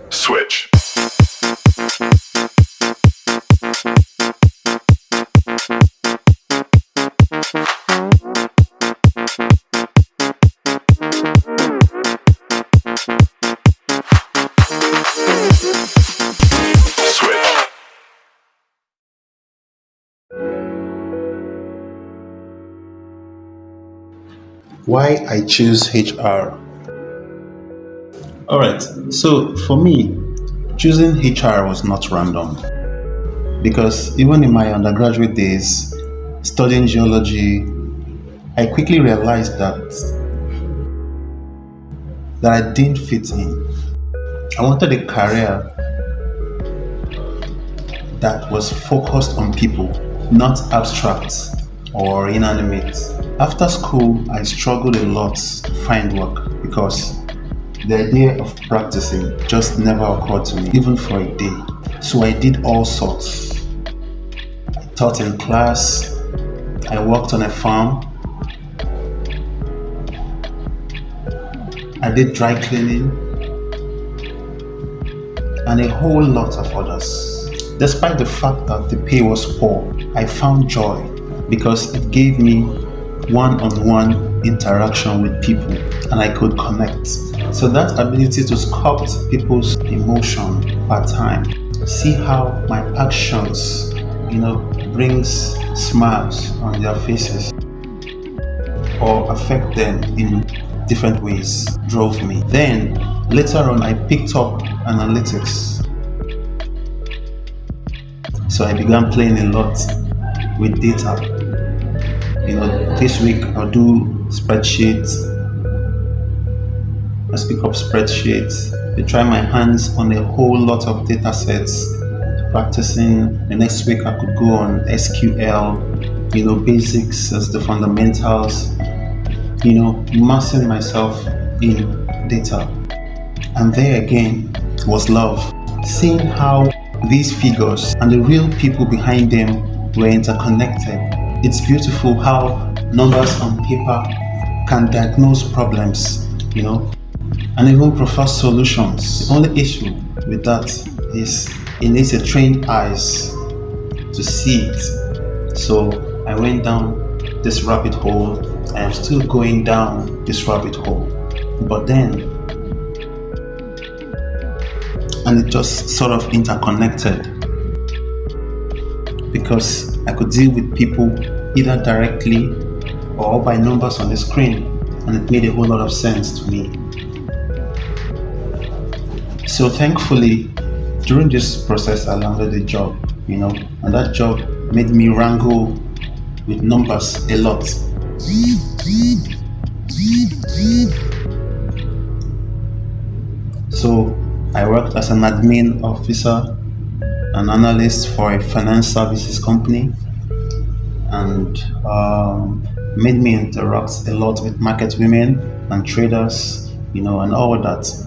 Switch. Switch. Why I choose HR. Alright, so for me, choosing HR was not random because even in my undergraduate days, studying geology, I quickly realized that I didn't fit in. I wanted a career that was focused on people, not abstract or inanimate. After school, I struggled a lot to find work because the idea of practicing just never occurred to me, even for a day. So I did all sorts. I taught in class, I worked on a farm, I did dry cleaning, and a whole lot of others. Despite the fact that the pay was poor, I found joy because it gave me one-on-one interaction with people and I could connect. So that ability to sculpt people's emotion per time, see how my actions, brings smiles on their faces or affect them in different ways, drove me. Then later on, I picked up analytics. So I began playing a lot with data. This week I'll do spreadsheets. I pick up spreadsheets. I try my hands on a whole lot of data sets, practicing. The next week I could go on SQL, basics as the fundamentals, immersing myself in data. And there again was love. Seeing how these figures and the real people behind them were interconnected. It's beautiful how numbers on paper can diagnose problems, and even provide solutions. The only issue with that is it needs a trained eyes to see it. So I went down this rabbit hole. I am still going down this rabbit hole. But then, and it just sort of interconnected because I could deal with people either directly or by numbers on the screen, and it made a whole lot of sense to me. So thankfully, during this process, I landed a job, and that job made me wrangle with numbers a lot. So I worked as an admin officer, an analyst for a finance services company, and made me interact a lot with market women and traders, and all that.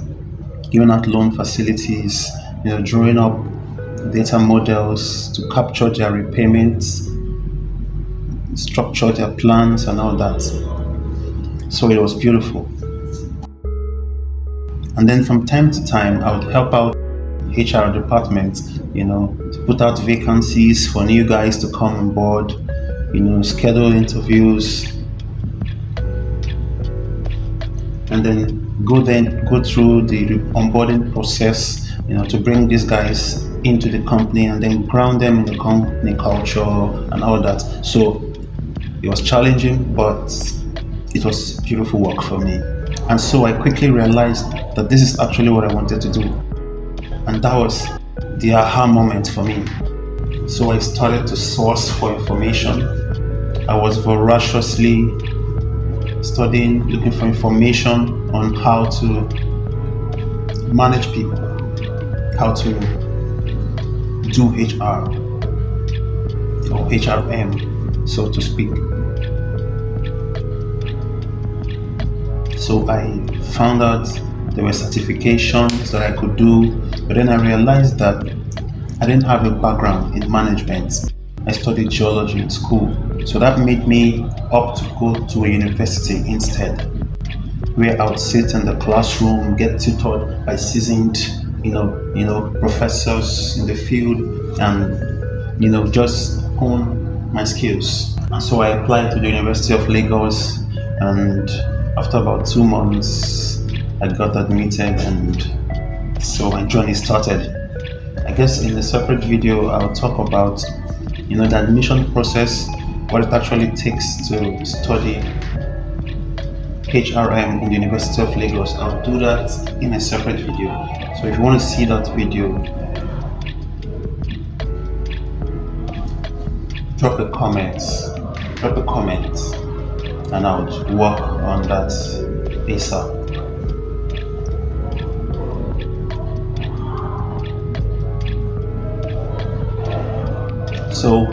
Giving out loan facilities, drawing up data models to capture their repayments, structure their plans and all that. So it was beautiful. And then from time to time, I would help out HR department, to put out vacancies for new guys to come on board, schedule interviews, and then go through the onboarding process, to bring these guys into the company and then ground them in the company culture and all that. So it was challenging, but it was beautiful work for me. And so I quickly realized that this is actually what I wanted to do. And that was the aha moment for me. So I started to source for information. I was voraciously studying, looking for information on how to manage people, how to do HR or HRM, so to speak. So I found out there were certifications that I could do, but then I realized that I didn't have a background in management. I studied geology in school, so that made me opt to go to a university instead. where I would sit in the classroom, get tutored by seasoned, professors in the field, and just hone my skills. And so I applied to the University of Lagos, and after about 2 months, I got admitted, and so my journey started. I guess in a separate video, I'll talk about the admission process, what it actually takes to study HRM in the University of Lagos. I'll do that in a separate video. So if you want to see that video, drop a comment, and I'll work on that ASAP. So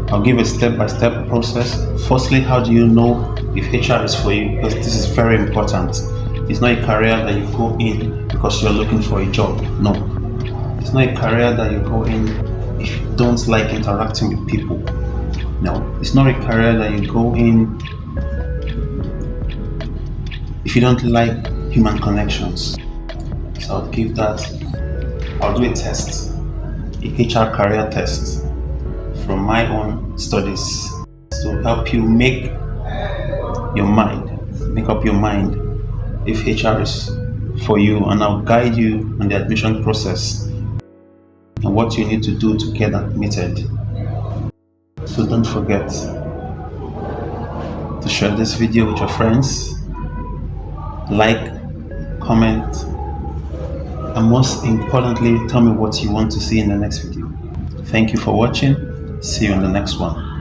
I'll give a step-by-step process. Firstly, how do you know if HR is for you? Because this is very important. It's not a career that you go in because you're looking for a job. No. It's not a career that you go in if you don't like interacting with people. No. It's not a career that you go in if you don't like human connections. So I'll do a test, a HR career test from my own studies to help you make up your mind if HR is for you, and I'll guide you on the admission process and what you need to do to get admitted. So don't forget to share this video with your friends, like, comment, and most importantly, tell me what you want to see in the next video. Thank you for watching. See you in the next one.